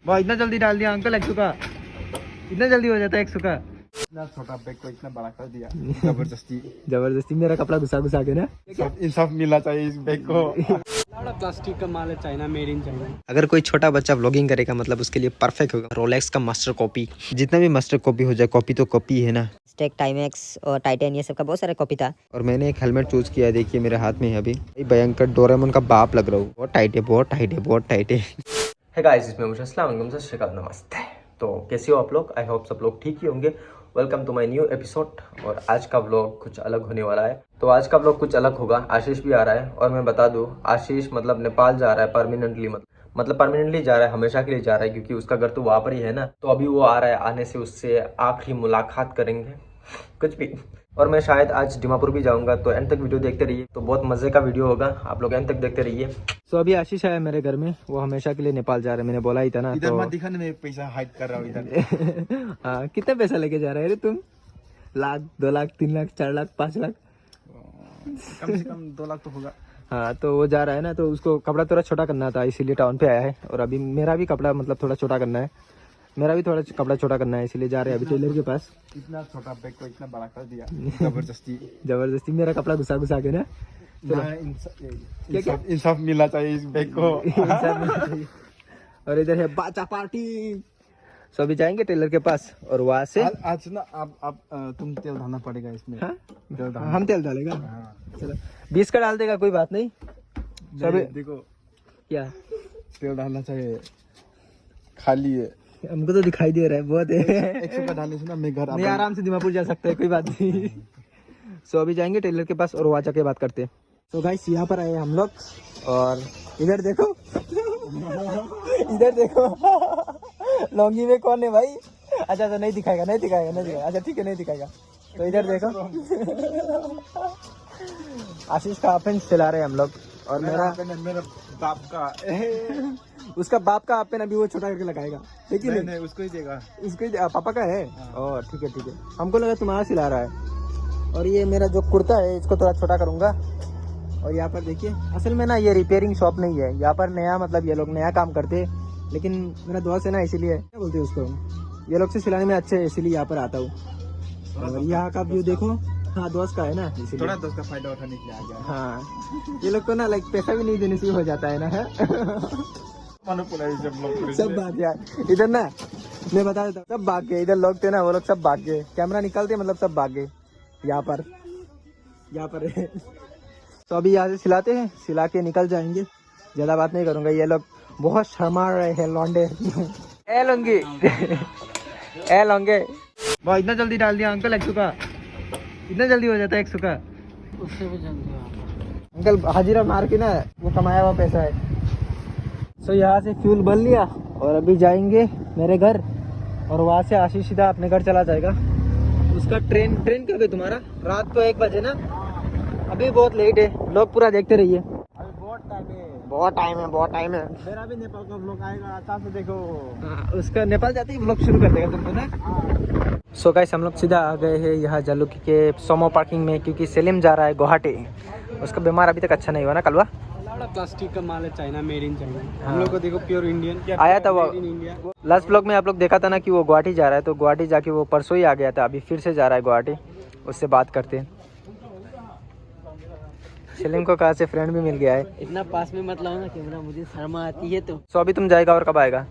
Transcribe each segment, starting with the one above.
वाह इतना जल्दी डाल दिया अंकल 100 का। इतना जल्दी हो जाता है 100 का। इतना छोटा बैग को इतना बड़ा कर दिया जबरदस्ती। जबरदस्ती मेरा कपड़ा घुसा घुसा के ना। इंसाफ मिलना चाहिए इस बैग को। प्लास्टिक का माल है, चाइना, मेड इन चाइना। अगर कोई छोटा बच्चा व्लॉगिंग करेगा मतलब उसके लिए परफेक्ट होगा। रोलेक्स का मास्टर कॉपी, जितना भी मास्टर कॉपी हो जाए, कॉपी तो कॉपी है ना। स्टेक, टाइमेक्स और टाइटन ये सब का बहुत सारा कॉपी था। और मैंने एक हेलमेट चूज किया है, देखिए मेरे हाथ में है अभी। भयंकर डोरेमोन का बाप लग रहा हूँ। बहुत टाइट है, बहुत टाइट है, बहुत टाइट है। हे गाइस, इसमें मुझे अस्सलाम वालेकुम, सत श्री अकाल, नमस्ते। तो कैसे हो आप लोग? आई होप सब लोग ठीक ही होंगे। Welcome to my new episode. और आज का व्लॉग कुछ अलग होने वाला है। तो आज का व्लॉग कुछ अलग होगा। आशीष भी आ रहा है। और मैं बता दूं, आशीष मतलब नेपाल जा रहा है परमानेंटली, मतलब परमानेंटली जा रहा है, हमेशा के लिए जा रहा है, क्योंकि उसका घर तो वहाँ पर ही है ना। तो अभी वो आ रहा है, आने से उससे आखिरी मुलाकात करेंगे, कुछ भी। और मैं शायद आज दीमापुर भी जाऊंगा। तो एंड तक वीडियो देखते रहिए, तो बहुत मजे का वीडियो होगा, आप लोग एंड तक देखते रहिए। तो अभी आशीष आया मेरे घर में, वो हमेशा के लिए नेपाल जा रहा है, मैंने बोला ही था ना। इधर तो मत दिखाने, मैं पैसा हाइड कर रहा हूँ इधर। हाँ, कितना पैसा लेके जा रहे हैं तुम? 1 लाख, 2 लाख, 3 लाख, 4 लाख, 5 लाख? कम से कम 2 लाख तो होगा। हाँ, तो वो जा रहा है ना, तो उसको कपड़ा थोड़ा छोटा करना था, इसीलिए टाउन पे आया है। और अभी मेरा भी कपड़ा मतलब थोड़ा छोटा करना है, मेरा भी थोड़ा कपड़ा छोटा करना है, इसीलिए जा रहे हैं अभी टेलर के पास। इतना छोटा बैग को इतना बड़ा कर दिया जबरदस्ती। जबरदस्ती मेरा कपड़ा घुसा घुसा के ना। इंसाफ मिलना चाहिए इस बैग को। और इधर है बाचा पार्टी। सो अभी जाएंगे टेलर के पास और वहाँ से आज ना आप तुम तेल डालना पड़ेगा इसमें। हाँ? तेल डालना। हम तेल डालेगा। हाँ। चलो 20 का डाल देगा, कोई बात नहीं। सभी देखो क्या तेल डालना चाहिए, खाली है। हमको तो दिखाई दे रहा है बहुत है। 100 का डालने से ना मैं घर नहीं, आराम से दीमापुर जा सकते हैं, कोई बात नहीं। सो अभी जाएंगे टेलर के पास और वहाँ जाके बात करते हैं। तो गाइस यहाँ पर आए हम लोग, और इधर देखो इधर देखो लौंगी में कौन है भाई? अच्छा तो नहीं दिखाएगा, नहीं दिखाएगा, नहीं दिखाएगा। अच्छा ठीक है, नहीं दिखाएगा। तो इधर देखो आशीष का पेन चला रहे हैं हम लोग। और मेरा बाप का उसका बाप का पेन अभी वो छोटा करके लगाएगा, लेकिन नहीं उसको ही देगा। उसके पापा का है। और ठीक है ठीक है, हमको लगा तुम्हारा सिला रहा है। और ये मेरा जो कुर्ता है इसको थोड़ा छोटा करूंगा। और यहाँ पर देखिए, असल में ना ये रिपेयरिंग शॉप नहीं है, यहाँ पर नया मतलब ये लोग नया काम करते हैं, लेकिन मेरा दोस्त है ना, इसीलिए क्या बोलते हैं उसको, ये लोग से सिलाने में अच्छे है, इसीलिए यहाँ पर आता हूँ। और यहाँ का व्यू देखो। हाँ, दोस्त का है ना, इसीलिए थोड़ा दोस्त का फायदा उठाने के लिए आ गया। हाँ, ये लोग को ना लाइक पैसा भी नहीं देने से हो जाता है ना। सब भाग गया इधर ना, मैं बता देता हूँ, सब भाग गए इधर। लोग थे ना, वो लोग सब भाग गए, कैमरा निकालते मतलब सब भाग गए। यहाँ पर है। तो अभी यहाँ से सिलाते हैं, सिला के निकल जाएंगे, ज्यादा बात नहीं करूंगा। ये लोग बहुत शर्मा रहे हैं लौंडे। ए लौंगी ए लौंगे, वाह इतना जल्दी डाल दिया अंकल 100 का। इतना जल्दी हो जाता है 100 का? उससे भी जल्दी अंकल हाजिरा मार के ना, वो कमाया हुआ पैसा है। सो यहाँ से फ्यूल भर लिया और अभी जाएंगे मेरे घर, और वहाँ से आशीष सीधा अपने घर चला जाएगा। उसका ट्रेन कब है तुम्हारा? रात को 1 बजे ना। अभी बहुत लेट है, लोग पूरा देखते रहिए। अभी बहुत टाइम है, बहुत टाइम है। मेरा भी नेपाल का व्लॉग आएगा, अच्छा से देखो। उसका नेपाल जाते ही व्लॉग शुरू कर देगा तुमको ना। सो गाइस, हम लोग सीधा आ गए हैं यहाँ जालुकी के सोमो पार्किंग में, क्योंकि सेलिम जा रहा है गुवाहाटी। उसका बीमार अभी तक अच्छा नहीं हुआ ना कलवा। प्लास्टिक का माल है, चाइना, मेड इन चाइना। हम लोग को देखो प्योर इंडियन आया था वो इंडिया। लास्ट ब्लॉग में आप लोग देखा था ना कि वो गुवाहाटी जा रहा है। तो गुवाहाटी जाके वो परसों ही आ गया था, अभी फिर से जा रहा है गुवाहाटी। उससे बात करते हैं। सेलिम को कहाँ से फ्रेंड भी मिल गया है। इतना पास में मत लाओ ना कैमरा, मुझे शर्मा आती है। तो अभी तुम जाएगा और कब आएगा?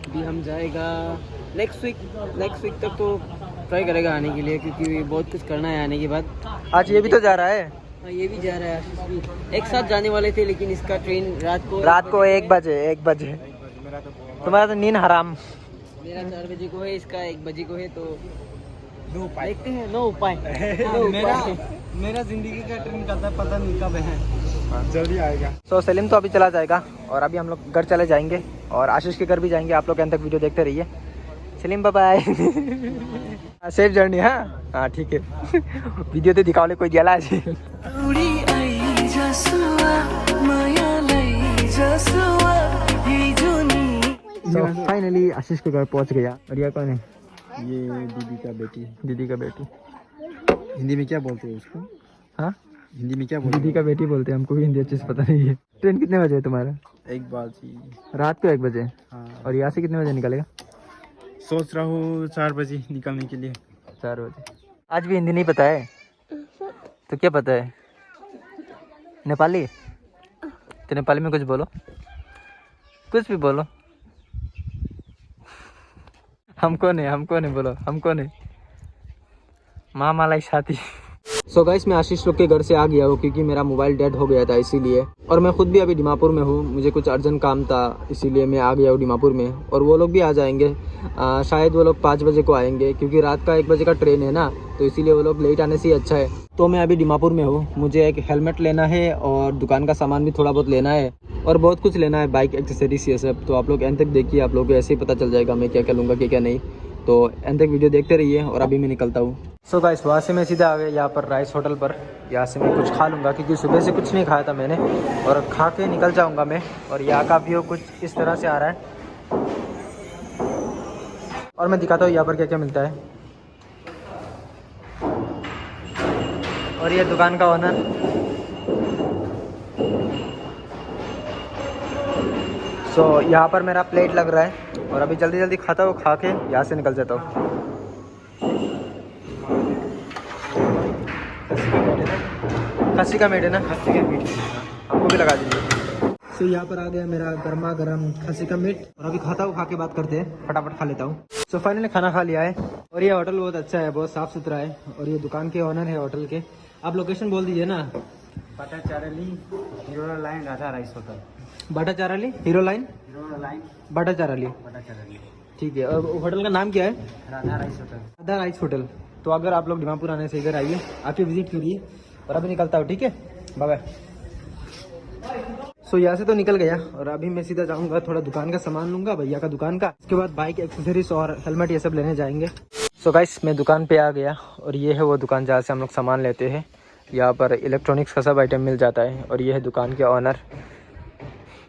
अभी हम जाएगा नेक्स्ट वीक तक तो ट्राई करेगा आने के लिए, क्योंकि बहुत कुछ करना है आने के बाद। आज ये भी तो जा रहा है। हाँ, ये भी जा रहा है, आशीष भी। एक साथ जाने वाले थे, लेकिन इसका ट्रेन रात को 1 बजे। तुम्हारा तो नींद हराम। मेरा 4 बजे को है, इसका 1 बजे को है। तो देखते हैं, नो उपाय। मेरा जिंदगी का ट्रेन का पता नहीं कब है, जल्दी आएगा। सो सेलिम तो अभी चला जाएगा, और अभी हम लोग घर चले जाएंगे और आशीष के घर भी जाएंगे। आप लोग अंत तक वीडियो देखते रहिए। सेलिम बाय बाय। Safe journey. हाँ ठीक है। वीडियो तो दिखाओ कोई दिया आज। फाइनली आशीष के घर पहुंच गया। और यह कौन है? ये दीदी का बेटी। हिंदी में क्या बोलते हैं उसको? हाँ, हिंदी में क्या बोलते दीदी का बेटी बोलते हैं, हमको भी हिंदी अच्छे से पता नहीं है। ट्रेन कितने बजे है तुम्हारा? 1 बजे। रात को 1 बजे। हाँ, और यहाँ से कितने बजे निकलेगा? सोच रहा हूँ 4 बजे निकलने के लिए। 4 बजे। आज भी हिंदी नहीं पता है तो क्या पता है? नेपाली? तो नेपाली में कुछ बोलो, कुछ भी बोलो। हमको नहीं बोलो, हमको नहीं। माँ मलाई साथी। सो गाइस, मैं आशीष लोग के घर से आ गया हूँ क्योंकि मेरा मोबाइल डेड हो गया था इसीलिए। और मैं खुद भी अभी दीमापुर में हूँ, मुझे कुछ अर्जेंट काम था इसीलिए मैं आ गया हूँ दीमापुर में। और वो लोग भी आ जाएंगे, शायद वो लोग 5 बजे को आएंगे क्योंकि रात का 1 बजे का ट्रेन है ना, तो इसीलिए वो लोग लेट आने से ही अच्छा है। तो मैं अभी दीमापुर में हूँ, मुझे एक हेलमेट लेना है और दुकान का सामान भी थोड़ा बहुत लेना है और बहुत कुछ लेना है, बाइक एक्सेसरीज ये सब। तो आप लोग एंड तक देखिए, आप लोगों को ऐसे ही पता चल जाएगा मैं क्या क्या लूँगा क्या क्या नहीं। तो एंड तक वीडियो देखते रहिए और अभी मैं निकलता हूँ। सो गाइस, वहाँ से मैं सीधा आ गया यहाँ पर राइस होटल पर। यहाँ से मैं कुछ खा लूँगा क्योंकि सुबह से कुछ नहीं खाया था मैंने, और खा के निकल जाऊँगा मैं। और यहाँ का व्यू कुछ इस तरह से आ रहा है और मैं दिखाता हूँ यहाँ पर क्या क्या मिलता है। और ये दुकान का ओनर, सो यहाँ पर मेरा प्लेट लग रहा है और अभी जल्दी जल्दी खाता हूँ, खा के यहाँ से निकल जाता हूँ। खस्सी का मीट है ना? खस्सी का मीट हमको भी लगा दीजिए। सो यहाँ पर आ गया मेरा गर्मा गर्म खस्सी का मीट और अभी खाता हूँ, खा के बात करते हैं, फटाफट खा लेता हूँ। सो फाइनली खाना खा लिया है और ये होटल बहुत अच्छा है, बहुत साफ़ सुथरा है। और ये दुकान के ओनर है होटल के। आप लोकेशन बोल दीजिए ना। Batacharli hero line Radha rice hotel. Batacharli hero line Batacharli, ठीक है। और होटल का नाम क्या है? Radha rice hotel. Radha rice hotel. तो अगर आप लोग दीमापुर आने से इधर आइए, आके विजिट करिए। और अभी निकलता हूँ, ठीक है, बाय बाय। सो यहाँ से तो निकल गया और अभी मैं सीधा जाऊँगा, थोड़ा दुकान का सामान लूँगा भैया का दुकान का। इसके बाद बाइक एक्सेसरीज और हेलमेट ये सब लेने जाएंगे। सो गाइस, मैं दुकान पे आ गया और ये है वो दुकान जहाँ से हम लोग सामान लेते हैं। यहाँ पर इलेक्ट्रॉनिक्स का सब आइटम मिल जाता है। और ये है दुकान के ऑनर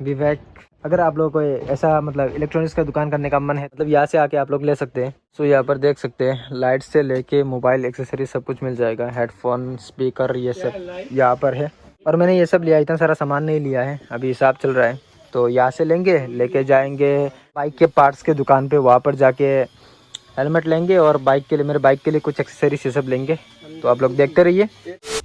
विवेक। अगर आप लोगों को ऐसा मतलब इलेक्ट्रॉनिक्स का दुकान करने का मन है, मतलब यहाँ से आके आप लोग ले सकते हैं। सो यहाँ पर देख सकते हैं, लाइट से लेके मोबाइल एक्सेसरीज सब कुछ मिल जाएगा, हेडफोन, स्पीकर, ये सब यहाँ पर है। और मैंने ये सब लिया, इतना सारा सामान नहीं लिया है, अभी हिसाब चल रहा है। तो यहाँ से लेंगे, लेके जाएंगे बाइक के पार्ट्स के दुकान पे, वहाँ पर जाके हेलमेट लेंगे और बाइक के लिए, मेरे बाइक के लिए कुछ एक्सेसरीज ये सब लेंगे। तो आप लोग देखते रहिए।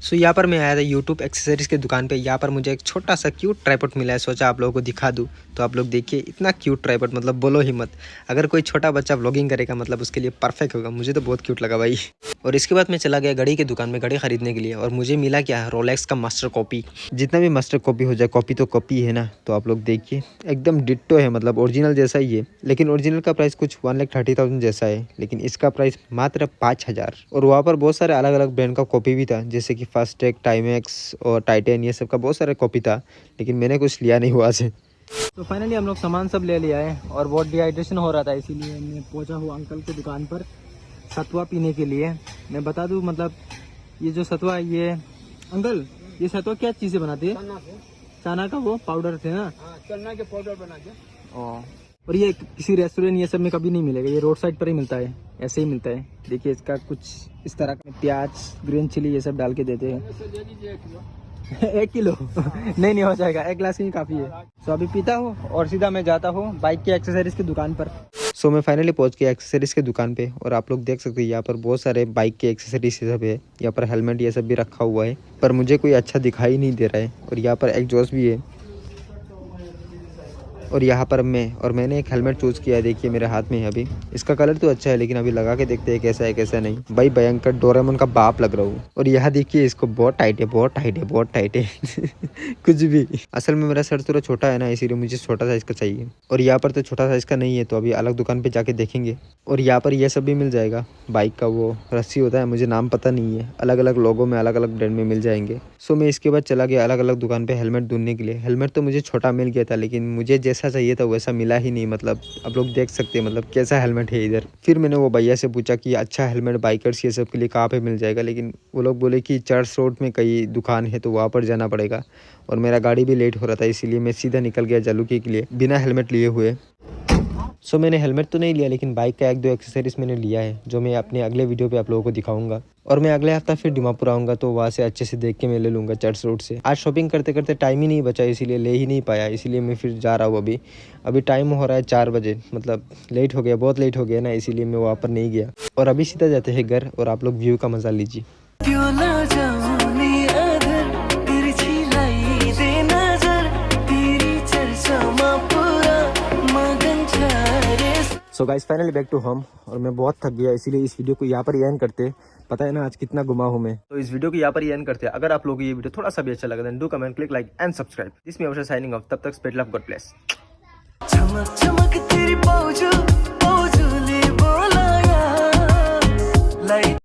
सो यहाँ पर मैं आया था यूट्यूब एक्सेसरीज के दुकान पे। यहाँ पर मुझे एक छोटा सा क्यूट ट्राइपॉड मिला है, सोचा आप लोगों को दिखा दूँ। तो आप लोग देखिए, इतना क्यूट ट्राइपॉड, मतलब बोलो ही मत। अगर कोई छोटा बच्चा व्लॉगिंग करेगा मतलब उसके लिए परफेक्ट होगा। मुझे तो बहुत क्यूट लगा भाई। और इसके बाद मैं चला गया घड़ी के दुकान में घड़ी खरीदने के लिए। और मुझे मिला क्या, रोलेक्स का मास्टर कॉपी। जितना भी मास्टर कॉपी हो जाए, कॉपी तो कॉपी है ना। तो आप लोग देखिए, एकदम डिट्टो है, मतलब ओरिजिनल जैसा ही है। लेकिन ओरिजिनल का प्राइस कुछ 1,30,000 जैसा है, लेकिन इसका प्राइस मात्र 5,000। और वहाँ पर बहुत सारे अलग अलग ब्रांड का कॉपी भी था, जैसे कि फास्टेक, टाइमेक्स और टाइटन, ये सब का बहुत सारा कॉपी था। लेकिन मैंने कुछ लिया नहीं हुआ से। तो फाइनली हम लोग सामान सब ले लिया है और बहुत डिहाइड्रेशन हो रहा था, इसीलिए मैं पहुंचा हूँ अंकल की दुकान पर सतुआ पीने के लिए। मैं बता दूँ, मतलब ये जो सतुआ है, ये अंकल ये सतुआ क्या चीज़ से बनाते हैं? चना का वो पाउडर थे ना? चना के पाउडर बना के। और ये किसी रेस्टोरेंट ये सब में कभी नहीं मिलेगा, ये रोड साइड पर ही मिलता है, ऐसे ही मिलता है। देखिए, इसका कुछ इस तरह का प्याज, ग्रीन चिली ये सब डाल के देते हैं। 1 किलो नहीं हो जाएगा, 1 गिलास ही काफ़ी है। तो अभी पीता हूँ और सीधा मैं जाता हूँ बाइक के एक्सेसरीज की दुकान पर। सो मैं फाइनली पहुँच गया एक्सेसरीज की दुकान पे। और आप लोग देख सकते हैं, यहाँ पर बहुत सारे बाइक के एक्सेसरीज ये सब है। यहाँ पर हेलमेट ये सब भी रखा हुआ है, पर मुझे कोई अच्छा दिखाई नहीं दे रहा है। और यहाँ पर एग्जॉस्ट भी है। और यहाँ पर मैंने एक हेलमेट चूज़ किया है, देखिए मेरे हाथ में है अभी। इसका कलर तो अच्छा है, लेकिन अभी लगा के देखते हैं कैसा है कैसा नहीं। भाई भयंकर डोरेमोन का बाप लग रहा हूँ। और यहाँ देखिए, इसको बहुत टाइट है, बहुत टाइट है, बहुत टाइट है। कुछ भी। असल में मेरा सर थोड़ा छोटा है ना, इसीलिए मुझे छोटा साइज़ का चाहिए। और यहाँ पर तो छोटा साइज़ का नहीं है, तो अभी अलग दुकान पर जाके देखेंगे। और यहाँ पर यह सब भी मिल जाएगा, बाइक का वो रस्सी होता है, मुझे नाम पता नहीं है, अलग अलग लोगों में अलग अलग ब्रांड में मिल जाएंगे। सो मैं इसके बाद चला गया अलग अलग दुकान पे हेलमेट ढूंढने के लिए। हेलमेट तो मुझे छोटा मिल गया था, लेकिन मुझे जैसा चाहिए था वैसा मिला ही नहीं। मतलब आप लोग देख सकते हैं, मतलब कैसा हेलमेट है इधर। फिर मैंने वो भैया से पूछा कि अच्छा हेलमेट बाइकर्स ये सब के लिए कहाँ पे मिल जाएगा, लेकिन वो लोग बोले कि चर्च रोड में कई दुकान है, तो वहाँ पर जाना पड़ेगा। और मेरा गाड़ी भी लेट हो रहा था, इसीलिए मैं सीधा निकल गया जालूकी के लिए बिना हेलमेट लिए हुए। सो मैंने हेलमेट तो नहीं लिया, लेकिन बाइक का 1-2 एक्सेसरीज मैंने लिया है, जो मैं अपने अगले वीडियो पे आप लोगों को दिखाऊंगा। और मैं अगले हफ्ता फिर दीमापुर आऊँगा, तो वहाँ से अच्छे से देख के मैं ले लूँगा चर्च रोड से। आज शॉपिंग करते करते टाइम ही नहीं बचा, इसीलिए ले ही नहीं पाया, इसीलिए मैं फिर जा रहा हूँ। अभी टाइम हो रहा है 4 बजे, मतलब लेट हो गया, बहुत लेट हो गया ना, इसीलिए मैं वहाँ पर नहीं गया। और अभी सीधा जाते हैं घर, और आप लोग व्यू का मज़ा लीजिए। So guys finally back to home, और मैं बहुत थक गया, इसीलिए इस वीडियो को यहाँ पर एंड करते। पता है ना आज कितना घुमा हूँ मैं, तो इस वीडियो को यहाँ पर एंड करते हैं। अगर आप लोगों को ये वीडियो थोड़ा सा भी अच्छा लगा, then do comment, click like and subscribe. This me अवश्य साइनिंग ऑफ, तब तक स्पेड लव, गॉड ब्लेस। चमक चमक तेरी